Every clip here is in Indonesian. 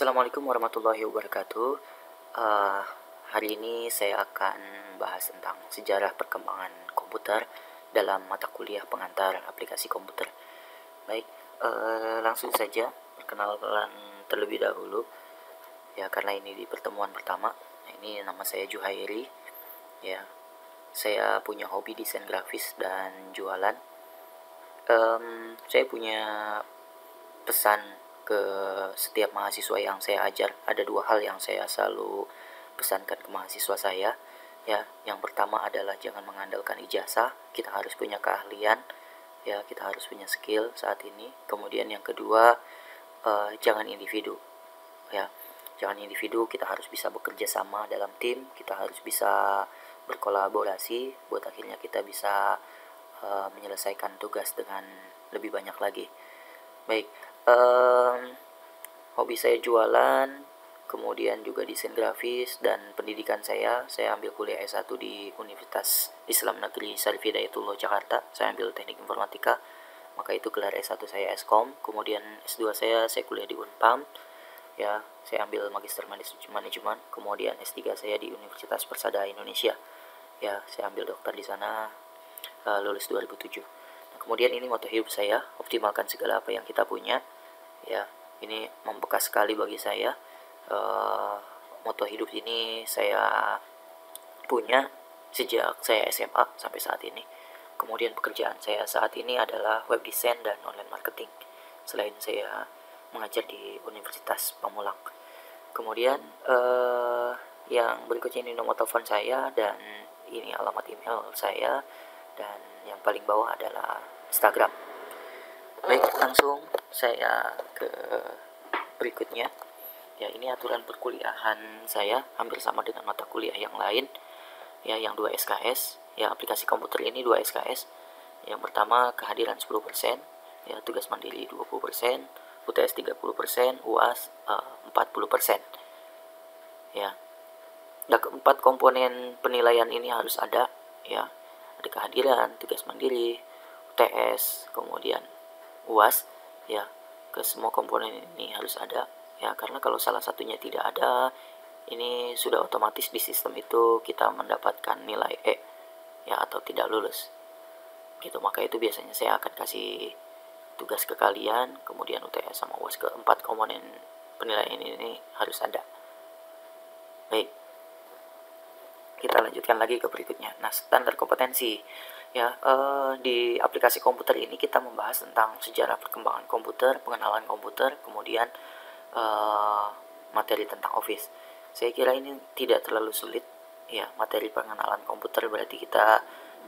Assalamualaikum warahmatullahi wabarakatuh. Eh, Hari ini saya akan bahas tentang sejarah perkembangan komputer dalam mata kuliah pengantar aplikasi komputer. Baik, langsung saja perkenalan terlebih dahulu. Ya, karena ini di pertemuan pertama. Nah, ini nama saya Juhairi. Ya, saya punya hobi desain grafis dan jualan. Saya punya pesan ke setiap mahasiswa yang saya ajar. Ada dua hal yang saya selalu pesankan ke mahasiswa saya. Ya, yang pertama adalah jangan mengandalkan ijazah, kita harus punya keahlian, ya kita harus punya skill saat ini. Kemudian yang kedua, jangan individu, ya jangan individu, kita harus bisa bekerja sama dalam tim, kita harus bisa berkolaborasi buat akhirnya kita bisa menyelesaikan tugas dengan lebih banyak lagi. Baik, hobi saya jualan, kemudian juga desain grafis, dan pendidikan saya ambil kuliah S1 di Universitas Islam Negeri Syarif Hidayatullah Jakarta. Saya ambil teknik informatika, maka itu gelar S1 saya Eskom. Kemudian S2 saya kuliah di Unpam, ya saya ambil magister manajemen. Kemudian S3 saya di Universitas Persada Indonesia, ya saya ambil dokter di sana, lulus 2007. Nah, kemudian ini moto hidup saya, optimalkan segala apa yang kita punya. Ya, ini membekas sekali bagi saya. Moto hidup ini saya punya sejak saya SMA sampai saat ini. Kemudian pekerjaan saya saat ini adalah web design dan online marketing, selain saya mengajar di Universitas Pamulang. Kemudian yang berikutnya ini nomor telepon saya, dan ini alamat email saya, dan yang paling bawah adalah Instagram. Baik, langsung saya ke berikutnya. Ya, ini aturan perkuliahan saya hampir sama dengan mata kuliah yang lain. Ya, yang 2 SKS. Ya, aplikasi komputer ini 2 SKS. Yang pertama kehadiran 10%, ya tugas mandiri 20%, UTS 30%, UAS 40%. Ya. Nah, keempat komponen penilaian ini harus ada, ya. Ada kehadiran, tugas mandiri, UTS, kemudian UAS, ya. Ke semua komponen ini harus ada, ya, karena kalau salah satunya tidak ada, ini sudah otomatis di sistem itu kita mendapatkan nilai E, ya, atau tidak lulus gitu. Maka itu biasanya saya akan kasih tugas ke kalian, kemudian UTS sama UAS. Keempat komponen penilaian ini harus ada. Baik, kita lanjutkan lagi ke berikutnya. Nah, standar kompetensi, ya. Di aplikasi komputer ini kita membahas tentang sejarah perkembangan komputer, pengenalan komputer, kemudian materi tentang Office. Saya kira ini tidak terlalu sulit, ya. Materi pengenalan komputer berarti kita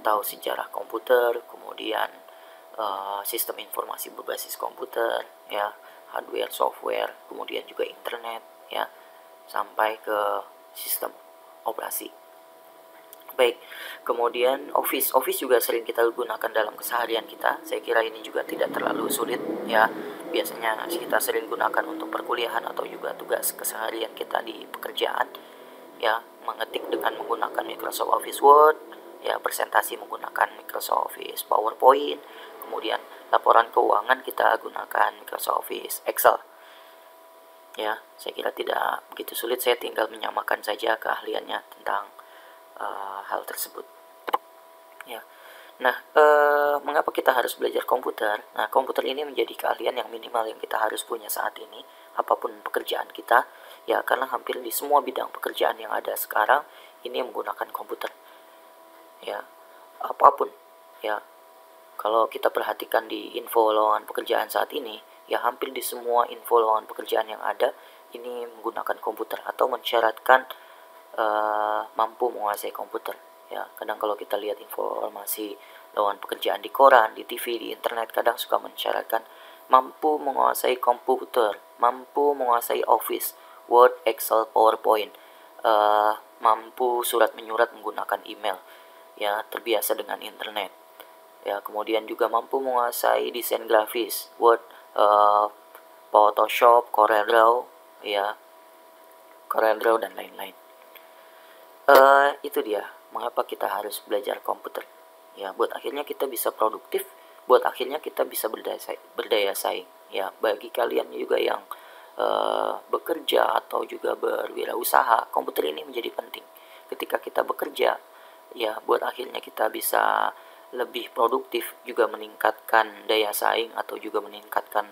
tahu sejarah komputer, kemudian sistem informasi berbasis komputer, ya, hardware, software, kemudian juga internet, ya, sampai ke sistem operasi. Baik, kemudian Office juga sering kita gunakan dalam keseharian kita. Saya kira ini juga tidak terlalu sulit, ya. Biasanya kita sering gunakan untuk perkuliahan atau juga tugas keseharian kita di pekerjaan, ya. Mengetik dengan menggunakan Microsoft Office Word, ya, presentasi menggunakan Microsoft Office PowerPoint, kemudian laporan keuangan kita gunakan Microsoft Office Excel. Ya, saya kira tidak begitu sulit. Saya tinggal menyamakan saja keahliannya tentang hal tersebut, ya. Nah, mengapa kita harus belajar komputer? Nah, komputer ini menjadi keahlian yang minimal yang kita harus punya saat ini, apapun pekerjaan kita, ya, karena hampir di semua bidang pekerjaan yang ada sekarang ini menggunakan komputer, ya, apapun, ya. Kalau kita perhatikan di info lowongan pekerjaan saat ini, ya hampir di semua info lowongan pekerjaan yang ada ini menggunakan komputer atau mensyaratkan mampu menguasai komputer, ya. Kadang kalau kita lihat informasi lowongan pekerjaan di koran, di TV, di internet, kadang suka mensyaratkan mampu menguasai komputer, mampu menguasai Office, Word, Excel, PowerPoint, mampu surat menyurat menggunakan email, ya, terbiasa dengan internet, ya. Kemudian juga mampu menguasai desain grafis, Word, Photoshop, CorelDRAW, ya, CorelDRAW dan lain-lain. Itu dia mengapa kita harus belajar komputer, ya, buat akhirnya kita bisa produktif, buat akhirnya kita bisa berdaya saing, ya. Bagi kalian juga yang bekerja atau juga berwirausaha, komputer ini menjadi penting. Ketika kita bekerja, ya buat akhirnya kita bisa lebih produktif, juga meningkatkan daya saing atau juga meningkatkan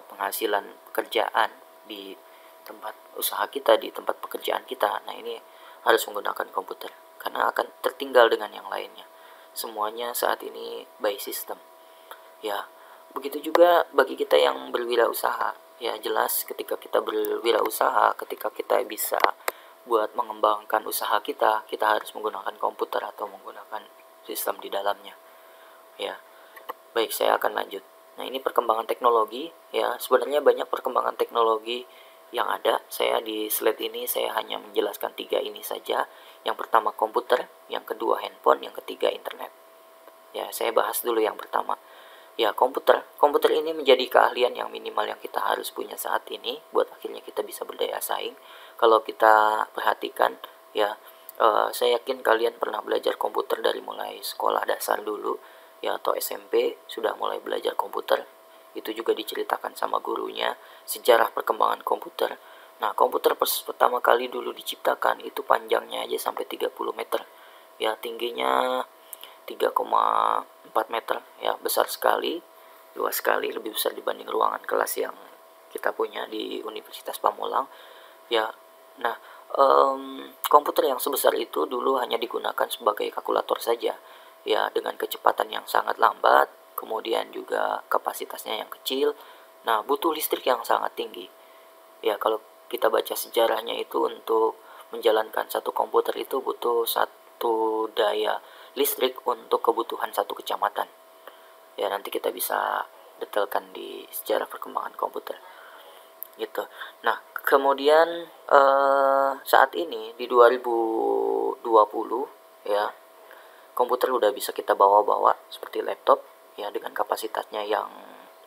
penghasilan pekerjaan di tempat usaha kita, di tempat pekerjaan kita. Nah, ini harus menggunakan komputer karena akan tertinggal dengan yang lainnya. Semuanya saat ini by system. Ya, begitu juga bagi kita yang berwirausaha. Ya, jelas ketika kita berwirausaha, ketika kita bisa buat mengembangkan usaha kita, kita harus menggunakan komputer atau menggunakan sistem di dalamnya. Ya, baik, saya akan lanjut. Nah, ini perkembangan teknologi. Ya, sebenarnya banyak perkembangan teknologi yang ada. Saya di slide ini saya hanya menjelaskan 3 ini saja. Yang pertama komputer, yang kedua handphone, yang ketiga internet. Ya, saya bahas dulu yang pertama. Ya, komputer. Komputer ini menjadi keahlian yang minimal yang kita harus punya saat ini buat akhirnya kita bisa berdaya saing. Kalau kita perhatikan, ya, saya yakin kalian pernah belajar komputer dari mulai sekolah dasar dulu, ya, atau SMP sudah mulai belajar komputer. Itu juga diceritakan sama gurunya sejarah perkembangan komputer. Nah, komputer pertama kali dulu diciptakan itu panjangnya aja sampai 30 meter. Ya, tingginya 3,4 meter, ya, besar sekali, luas sekali, lebih besar dibanding ruangan kelas yang kita punya di Universitas Pamulang. Ya, nah, komputer yang sebesar itu dulu hanya digunakan sebagai kalkulator saja, ya, dengan kecepatan yang sangat lambat, kemudian juga kapasitasnya yang kecil. Nah, butuh listrik yang sangat tinggi. Ya, kalau kita baca sejarahnya itu untuk menjalankan satu komputer itu butuh satu daya listrik untuk kebutuhan satu kecamatan. Ya, nanti kita bisa detailkan di sejarah perkembangan komputer gitu. Nah, kemudian saat ini di 2020, ya, komputer udah bisa kita bawa-bawa seperti laptop, ya, dengan kapasitasnya yang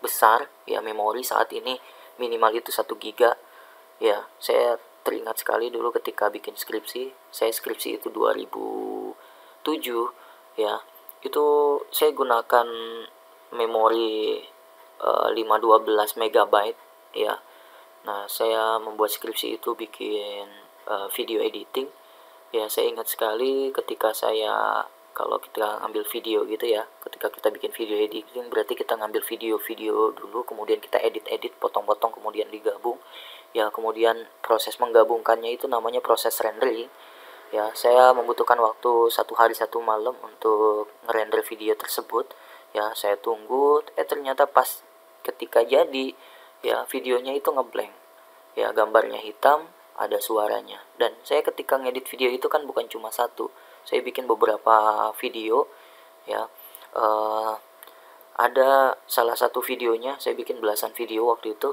besar. Ya, memori saat ini minimal itu 1 giga. Ya, saya teringat sekali dulu ketika bikin skripsi. Saya skripsi itu 2007, ya. Itu saya gunakan memori 512 megabyte, ya. Nah, saya membuat skripsi itu bikin video editing. Ya, saya ingat sekali ketika saya, kalau kita ngambil video gitu ya, ketika kita bikin video editing berarti kita ngambil video-video dulu, kemudian kita edit-edit, potong-potong, kemudian digabung. Ya, kemudian proses menggabungkannya itu namanya proses rendering. Ya, saya membutuhkan waktu 1 hari 1 malam untuk ngerender video tersebut. Ya, saya tunggu, ternyata pas ketika jadi, ya, videonya itu ngeblank. Ya, gambarnya hitam, ada suaranya. Dan saya ketika ngedit video itu kan bukan cuma satu, saya bikin beberapa video, ya. Ada salah satu videonya, saya bikin belasan video waktu itu,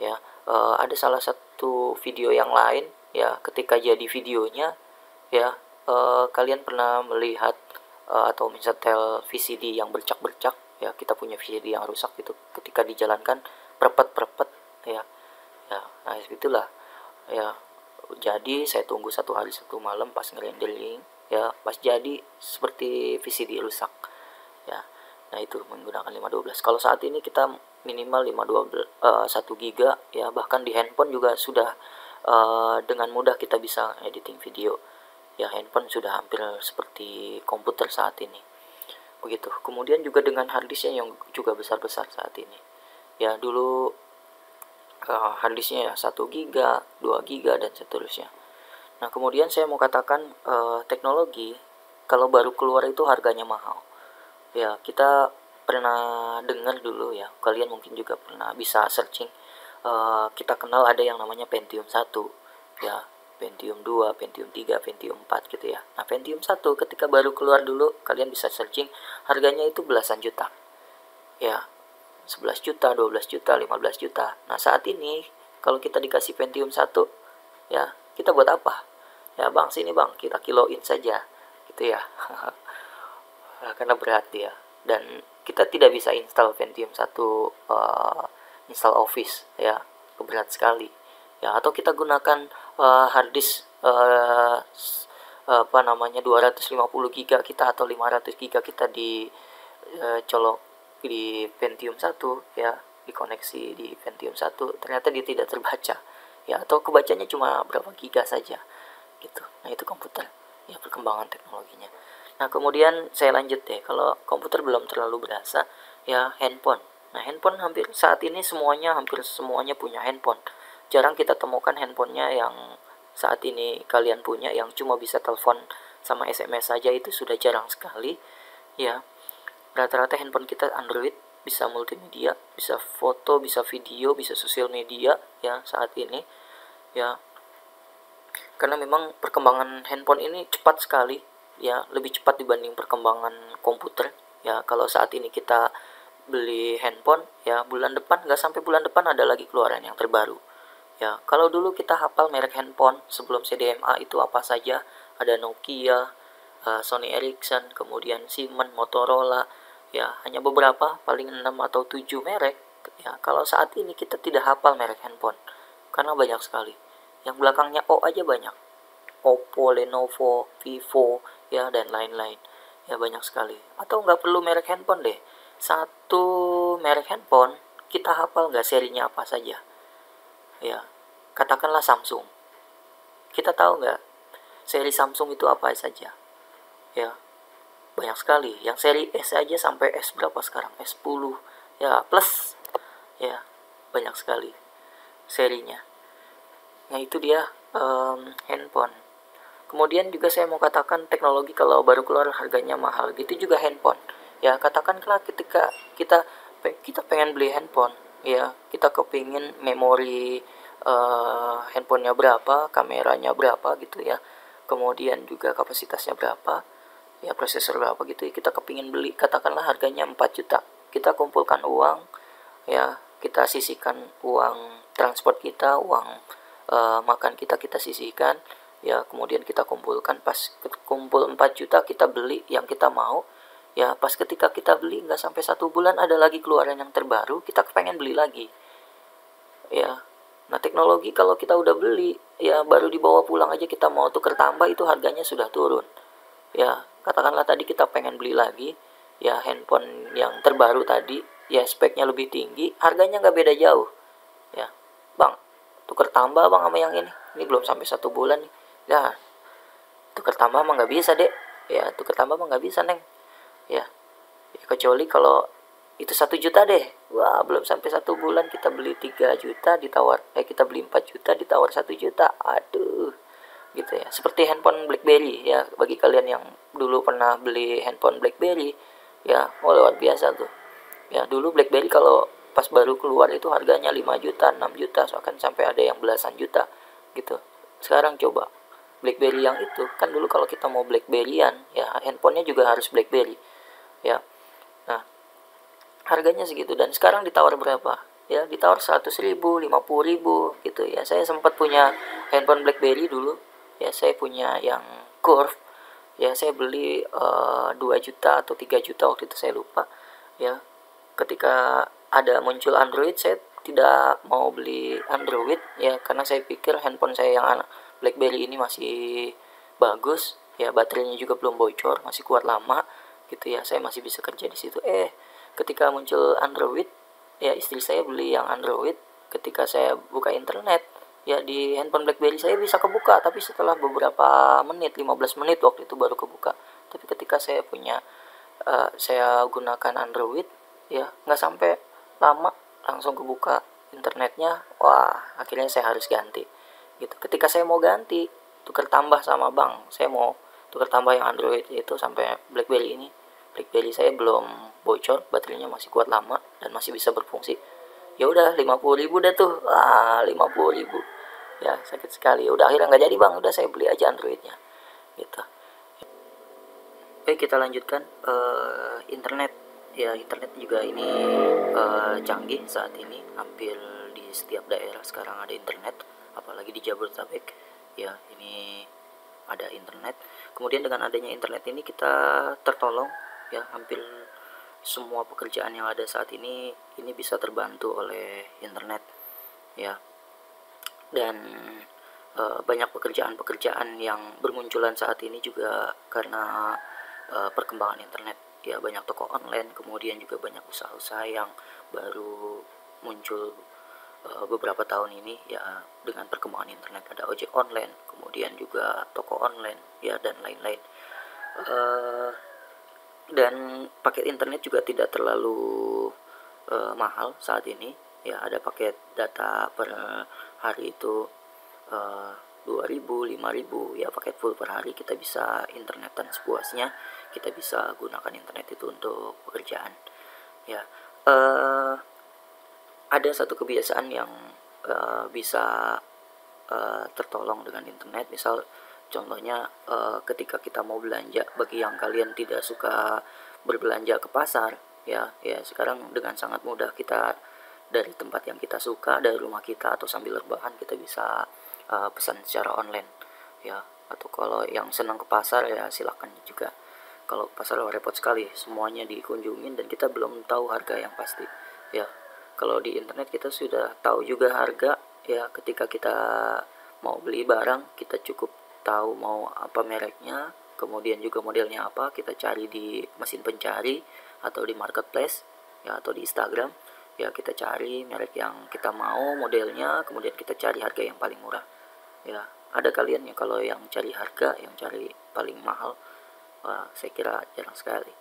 ya. Ada salah satu video yang lain, ya, ketika jadi videonya, ya, kalian pernah melihat atau menyetel VCD yang bercak-bercak, ya, kita punya VCD yang rusak itu ketika dijalankan perpet-perpet, ya. Ya, nah itulah, ya. Jadi saya tunggu 1 hari 1 malam pas ngerendering, ya, pas jadi seperti VCD rusak, ya. Nah, itu menggunakan 512. Kalau saat ini kita minimal 512, 1 giga, ya, bahkan di handphone juga sudah dengan mudah kita bisa editing video. Ya, handphone sudah hampir seperti komputer saat ini. Begitu. Kemudian juga dengan harddisknya yang juga besar-besar saat ini. Ya, dulu harddisknya ya 1 giga, 2 giga dan seterusnya. Nah, kemudian saya mau katakan teknologi kalau baru keluar itu harganya mahal. Ya, kita pernah dengar dulu, ya, kalian mungkin juga pernah bisa searching, kita kenal ada yang namanya Pentium 1, ya, Pentium 2, Pentium 3, Pentium 4 gitu ya. Nah, Pentium 1 ketika baru keluar dulu kalian bisa searching, harganya itu belasan juta. Ya, 11 juta, 12 juta, 15 juta. Nah, saat ini kalau kita dikasih Pentium 1, ya, kita buat apa? Ya, Bang, sini Bang, kita kiloin saja gitu ya. Nah, karena berat dia, dan kita tidak bisa install Pentium 1, install Office, ya, berat sekali. Ya, atau kita gunakan hard disk apa namanya 250 giga kita atau 500 giga kita di colok di Pentium 1, ya, dikoneksi di Pentium 1, ternyata dia tidak terbaca ya, atau kebacanya cuma berapa giga saja gitu. Nah itu komputer ya, perkembangan teknologinya. Nah kemudian saya lanjut deh, kalau komputer belum terlalu berasa ya, handphone. Nah handphone hampir saat ini hampir semuanya punya handphone. Jarang kita temukan handphonenya yang saat ini kalian punya yang cuma bisa telepon sama SMS saja, itu sudah jarang sekali ya. Rata-rata handphone kita Android, bisa multimedia, bisa foto, bisa video, bisa sosial media ya saat ini ya. Karena memang perkembangan handphone ini cepat sekali ya, lebih cepat dibanding perkembangan komputer ya. Kalau saat ini kita beli handphone ya, bulan depan, nggak sampai bulan depan ada lagi keluaran yang terbaru ya. Kalau dulu kita hafal merek handphone sebelum CDMA itu apa saja, ada Nokia, Sony Ericsson, kemudian Siemens, Motorola ya, hanya beberapa, paling 6 atau 7 merek ya. Kalau saat ini kita tidak hafal merek handphone karena banyak sekali, yang belakangnya O aja banyak, Oppo, Lenovo, Vivo ya, dan lain-lain ya, banyak sekali. Atau nggak perlu merek handphone deh, satu merek handphone kita hafal nggak serinya apa saja ya. Katakanlah Samsung, kita tahu nggak seri Samsung itu apa saja ya, banyak sekali. Yang seri S aja sampai S berapa sekarang, S10 ya plus ya, banyak sekali serinya. Nah itu dia handphone. Kemudian juga saya mau katakan, teknologi kalau baru keluar harganya mahal gitu juga handphone ya. Katakanlah ketika kita pengen beli handphone ya, kita kepingin memori handphonenya berapa, kameranya berapa gitu ya, kemudian juga kapasitasnya berapa ya, prosesor berapa gitu ya, kita kepingin beli, katakanlah harganya 4 juta. Kita kumpulkan uang ya, kita sisihkan uang transport kita, uang makan kita sisihkan ya, kemudian kita kumpulkan, pas kumpul 4 juta kita beli yang kita mau ya. Pas ketika kita beli nggak sampai 1 bulan ada lagi keluaran yang terbaru, kita pengen beli lagi ya. Nah teknologi kalau kita udah beli ya, baru dibawa pulang aja kita mau tuker tambah, itu harganya sudah turun ya. Katakanlah tadi kita pengen beli lagi ya handphone yang terbaru tadi ya, speknya lebih tinggi, harganya nggak beda jauh ya. Bang, tuker tambah bang sama yang ini belum sampai 1 bulan nih ya. Tuker tambah mah nggak bisa dek ya, tuker tambah mah nggak bisa neng ya. Ya kecuali kalau itu 1 juta deh, wah belum sampai 1 bulan kita beli 3 juta ditawar, kita beli 4 juta ditawar 1 juta, aduh gitu ya. Seperti handphone BlackBerry ya, bagi kalian yang dulu pernah beli handphone BlackBerry ya, oh luar biasa tuh ya. Dulu BlackBerry kalau pas baru keluar itu harganya 5 juta, 6 juta, bahkan sampai ada yang belasan juta gitu. Sekarang coba BlackBerry yang itu, kan dulu kalau kita mau BlackBerryan ya, handphonenya juga harus BlackBerry ya. Nah harganya segitu, dan sekarang ditawar berapa ya, ditawar 100.000, 50.000 gitu ya. Saya sempat punya handphone BlackBerry dulu ya, saya punya yang Curve ya, saya beli 2 juta atau 3 juta waktu itu, saya lupa ya. Ketika ada muncul Android, saya tidak mau beli Android ya, karena saya pikir handphone saya yang BlackBerry ini masih bagus ya, baterainya juga belum bocor, masih kuat lama gitu ya, saya masih bisa kerja di situ. Ketika muncul Android ya, istri saya beli yang Android, ketika saya buka internet ya di handphone BlackBerry saya bisa kebuka, tapi setelah beberapa menit, 15 menit waktu itu baru kebuka. Tapi ketika saya saya gunakan Android ya, nggak sampai lama langsung kebuka internetnya. Wah akhirnya saya harus ganti gitu. Ketika saya mau ganti, tuker tambah sama bank, saya mau tuker tambah yang Android itu sampai BlackBerry ini, BlackBerry saya belum bocor, baterainya masih kuat lama dan masih bisa berfungsi. Ya udah 50.000 deh tuh, 50.000 ya, sakit sekali. Udah akhirnya nggak jadi bang, udah saya beli aja Androidnya gitu. Oke kita lanjutkan internet ya. Internet juga ini canggih saat ini, hampir di setiap daerah sekarang ada internet, apalagi di Jabodetabek ya, ini ada internet. Kemudian dengan adanya internet ini kita tertolong ya, hampir semua pekerjaan yang ada saat ini bisa terbantu oleh internet ya. Dan banyak pekerjaan-pekerjaan yang bermunculan saat ini juga karena perkembangan internet ya. Banyak toko online, kemudian juga banyak usaha-usaha yang baru muncul beberapa tahun ini ya, dengan perkembangan internet. Ada ojek online, kemudian juga toko online ya, dan lain-lain. Dan paket internet juga tidak terlalu mahal saat ini ya. Ada paket data per hari itu 2.000, 5.000 ya, paket full per hari. Kita bisa internetan sepuasnya, kita bisa gunakan internet itu untuk pekerjaan ya. Ada satu kebiasaan yang bisa tertolong dengan internet. Misal contohnya ketika kita mau belanja, bagi yang kalian tidak suka berbelanja ke pasar ya sekarang dengan sangat mudah kita dari tempat yang kita suka, dari rumah kita atau sambil rebahan, kita bisa pesan secara online ya. Atau kalau yang senang ke pasar ya silakan juga. Kalau pasar repot sekali, semuanya dikunjungin dan kita belum tahu harga yang pasti ya. Kalau di internet kita sudah tahu juga harga ya. Ketika kita mau beli barang, kita cukup tahu mau apa mereknya, kemudian juga modelnya apa, kita cari di mesin pencari atau di marketplace ya, atau di Instagram ya. Kita cari merek yang kita mau, modelnya, kemudian kita cari harga yang paling murah ya. Ada kalian ya kalau yang cari harga, yang cari paling mahal, saya kira jarang sekali.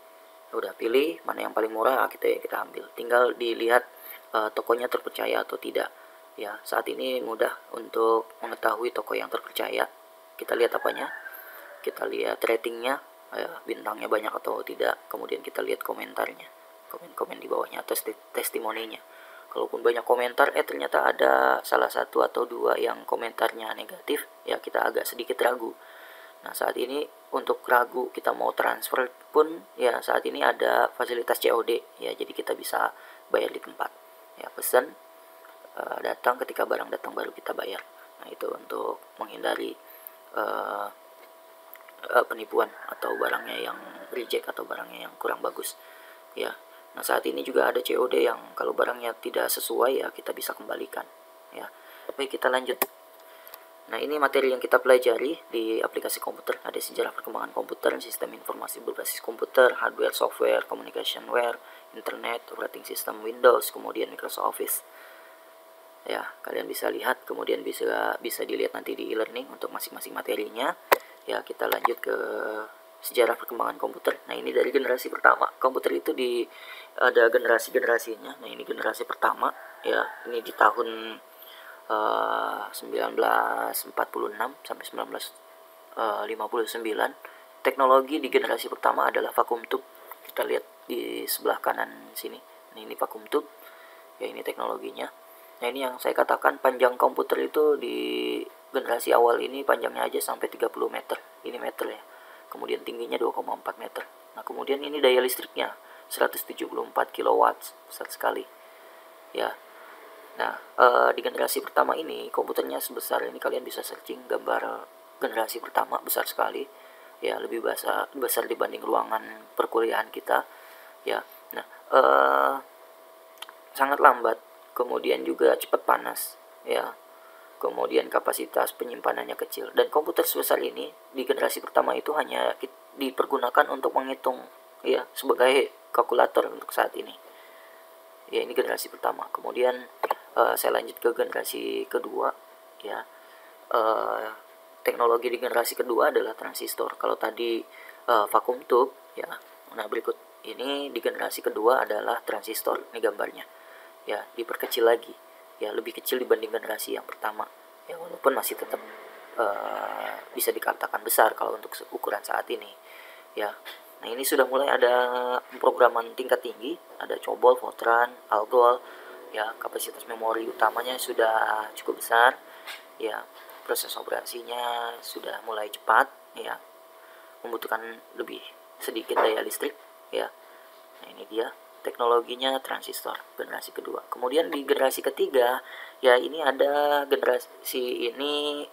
Udah pilih mana yang paling murah, kita ambil. Tinggal dilihat tokonya terpercaya atau tidak ya. Saat ini mudah untuk mengetahui toko yang terpercaya. Kita lihat apanya? Kita lihat ratingnya ya, bintangnya banyak atau tidak. Kemudian kita lihat komentarnya, komen-komen di bawahnya atau testimoninya. Kalaupun banyak komentar ternyata ada salah satu atau dua yang komentarnya negatif ya, kita agak sedikit ragu. Nah saat ini untuk ragu kita mau transfer pun ya, saat ini ada fasilitas COD ya, jadi kita bisa bayar di tempat ya. Pesan datang, ketika barang datang baru kita bayar. Nah itu untuk menghindari penipuan atau barangnya yang reject atau barangnya yang kurang bagus ya. Nah saat ini juga ada COD yang kalau barangnya tidak sesuai ya kita bisa kembalikan ya. Baik, kita lanjut. Nah ini materi yang kita pelajari di aplikasi komputer. Ada sejarah perkembangan komputer, sistem informasi berbasis komputer, hardware, software, communicationware, internet, operating system Windows, kemudian Microsoft Office ya. Kalian bisa lihat, kemudian bisa dilihat nanti di e-learning untuk masing-masing materinya ya. Kita lanjut ke sejarah perkembangan komputer. Nah ini dari generasi pertama. Komputer itu ada generasinya. Nah ini generasi pertama ya, ini di tahun 1946 sampai 1959. Teknologi di generasi pertama adalah vacuum tube. Kita lihat di sebelah kanan sini. Nah ini vacuum tube ya, ini teknologinya. Nah ini yang saya katakan, panjang komputer itu di generasi awal ini panjangnya aja sampai 30 meter. Ini meter ya. Kemudian tingginya 2,4 meter. Nah kemudian ini daya listriknya 174 kW, besar sekali ya. Nah di generasi pertama ini komputernya sebesar ini, kalian bisa searching gambar generasi pertama, besar sekali ya, lebih besar dibanding ruangan perkuliahan kita ya. Nah sangat lambat, kemudian juga cepat panas ya, kemudian kapasitas penyimpanannya kecil. Dan komputer sebesar ini di generasi pertama itu hanya dipergunakan untuk menghitung ya, sebagai kalkulator untuk saat ini ya. Ini generasi pertama. Kemudian saya lanjut ke generasi kedua ya. Teknologi di generasi kedua adalah transistor. Kalau tadi vacuum tube ya, nah berikut ini di generasi kedua adalah transistor. Ini gambarnya ya, diperkecil lagi ya, lebih kecil dibanding generasi yang pertama ya, walaupun masih tetap bisa dikatakan besar kalau untuk ukuran saat ini ya. Nah ini sudah mulai ada pemrograman tingkat tinggi, ada COBOL, Fortran, Algol ya. Kapasitas memori utamanya sudah cukup besar ya, proses operasinya sudah mulai cepat ya, membutuhkan lebih sedikit daya listrik ya. Nah ini dia teknologinya, transistor generasi kedua. Kemudian di generasi ketiga ya, ini ada generasi ini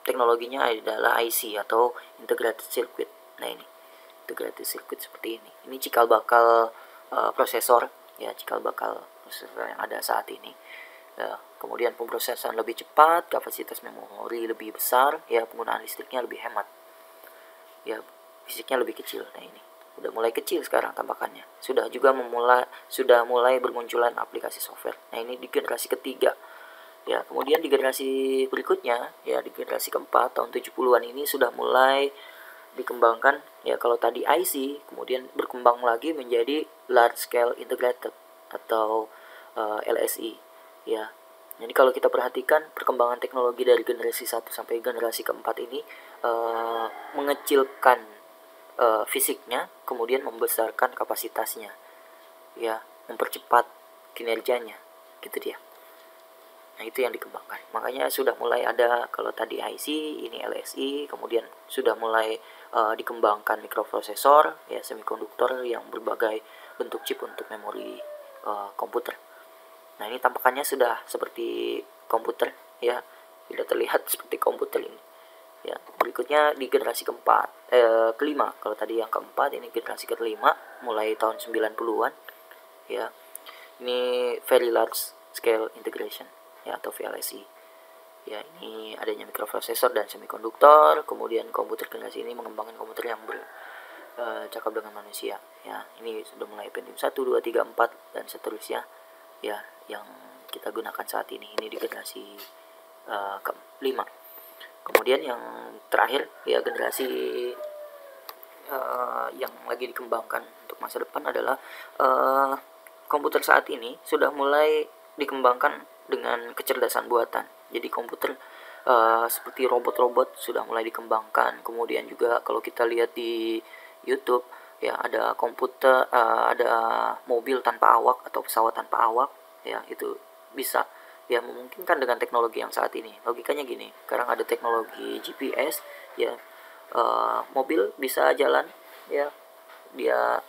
teknologinya adalah IC atau integrated circuit. Nah ini integrated circuit seperti ini. Ini cikal bakal prosesor ya, cikal bakal prosesor yang ada saat ini ya. Kemudian pemrosesan lebih cepat, kapasitas memori lebih besar ya, penggunaan listriknya lebih hemat ya, fisiknya lebih kecil. Nah ini udah mulai kecil sekarang tampakannya. Sudah mulai bermunculan aplikasi software. Nah, ini di generasi ketiga. Ya, kemudian di generasi berikutnya, ya di generasi keempat tahun 70-an ini sudah mulai dikembangkan. Ya, kalau tadi IC, kemudian berkembang lagi menjadi large scale integrated atau LSI. Ya. Jadi kalau kita perhatikan perkembangan teknologi dari generasi 1 sampai generasi keempat ini mengecilkan fisiknya, kemudian membesarkan kapasitasnya, ya, mempercepat kinerjanya, gitu dia. Nah, itu yang dikembangkan. Makanya sudah mulai ada, kalau tadi IC, ini LSI, kemudian sudah mulai dikembangkan mikroprosesor, ya, semikonduktor yang berbagai bentuk chip untuk memori komputer. Nah, ini tampakannya sudah seperti komputer, ya, tidak terlihat seperti komputer ini. Ya, berikutnya di generasi kelima. Kalau tadi yang keempat, ini generasi kelima mulai tahun 90-an, ya. Ini very large scale integration, ya, atau VLSI. Ya, ini adanya mikroprosesor dan semikonduktor. Kemudian komputer generasi ini mengembangkan komputer yang cakap dengan manusia, ya. Ini sudah mulai Pentium 1, 2, 3, 4 dan seterusnya, ya, yang kita gunakan saat ini di generasi kelima. Kemudian yang terakhir, ya, generasi yang lagi dikembangkan untuk masa depan adalah komputer saat ini sudah mulai dikembangkan dengan kecerdasan buatan. Jadi komputer seperti robot-robot sudah mulai dikembangkan. Kemudian juga kalau kita lihat di YouTube, ya, ada komputer, ada mobil tanpa awak atau pesawat tanpa awak, ya, itu bisa, ya, memungkinkan dengan teknologi yang saat ini. Logikanya gini, sekarang ada teknologi GPS, ya, mobil bisa jalan, ya, dia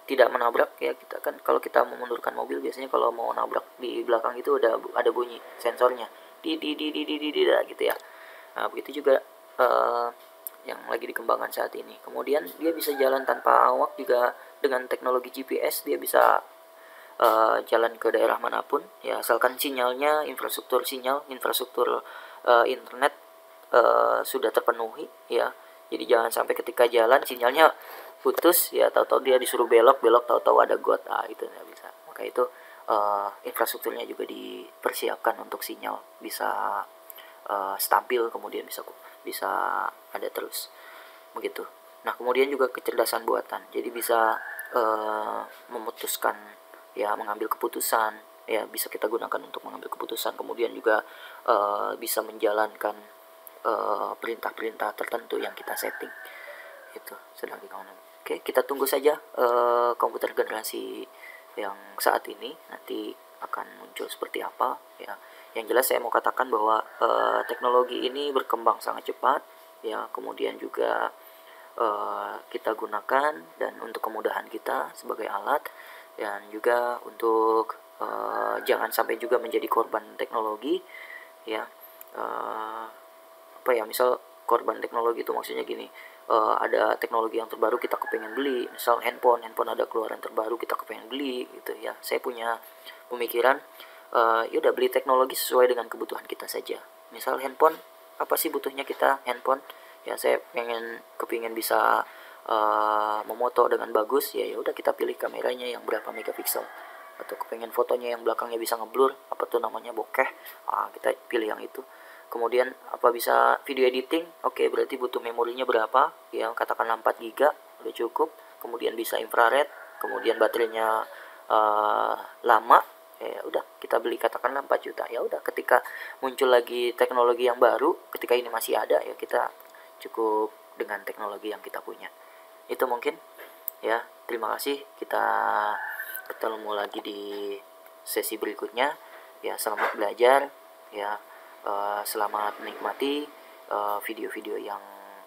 tidak menabrak, ya. Kita kan kalau kita memundurkan mobil, biasanya kalau mau nabrak di belakang itu ada bunyi sensornya, di gitu, ya. Nah, begitu juga yang lagi dikembangkan saat ini. Kemudian dia bisa jalan tanpa awak juga dengan teknologi GPS. Dia bisa jalan ke daerah manapun, ya, asalkan sinyalnya, infrastruktur internet sudah terpenuhi, ya. Jadi jangan sampai ketika jalan sinyalnya putus, ya, tahu-tahu dia disuruh belok tahu-tahu ada got, itu nggak bisa. Maka itu infrastrukturnya juga dipersiapkan untuk sinyal bisa stabil, kemudian bisa ada terus, begitu. Nah, kemudian juga kecerdasan buatan, jadi bisa memutuskan, ya, mengambil keputusan, ya, bisa kita gunakan untuk mengambil keputusan. Kemudian juga bisa menjalankan perintah-perintah tertentu yang kita setting, itu sedang dikembangkan. Oke, kita tunggu saja komputer generasi yang saat ini nanti akan muncul seperti apa, ya. Yang jelas saya mau katakan bahwa teknologi ini berkembang sangat cepat, ya. Kemudian juga kita gunakan dan untuk kemudahan kita sebagai alat, dan juga untuk jangan sampai juga menjadi korban teknologi, ya. Misal korban teknologi itu maksudnya gini, ada teknologi yang terbaru kita kepengen beli, misal handphone ada keluaran terbaru kita kepengen beli, gitu, ya. Saya punya pemikiran, yaudah beli teknologi sesuai dengan kebutuhan kita saja. Misal handphone, apa sih butuhnya kita handphone, ya, saya kepingin bisa memoto dengan bagus, ya udah kita pilih kameranya yang berapa megapiksel. Atau kepengen fotonya yang belakangnya bisa ngeblur, apa tuh namanya, bokeh, kita pilih yang itu. Kemudian apa bisa video editing, oke, berarti butuh memorinya berapa, ya, katakanlah 4 GB udah cukup. Kemudian bisa infrared, kemudian baterainya lama, ya udah kita beli katakanlah 4 juta. Ya udah, ketika muncul lagi teknologi yang baru, ketika ini masih ada, ya kita cukup dengan teknologi yang kita punya. Itu mungkin, ya. Terima kasih, kita ketemu lagi di sesi berikutnya, ya. Selamat belajar, ya. Selamat menikmati video-video yang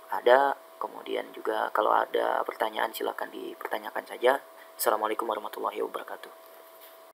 ada. Kemudian juga kalau ada pertanyaan silahkan dipertanyakan saja. Assalamualaikum warahmatullahi wabarakatuh.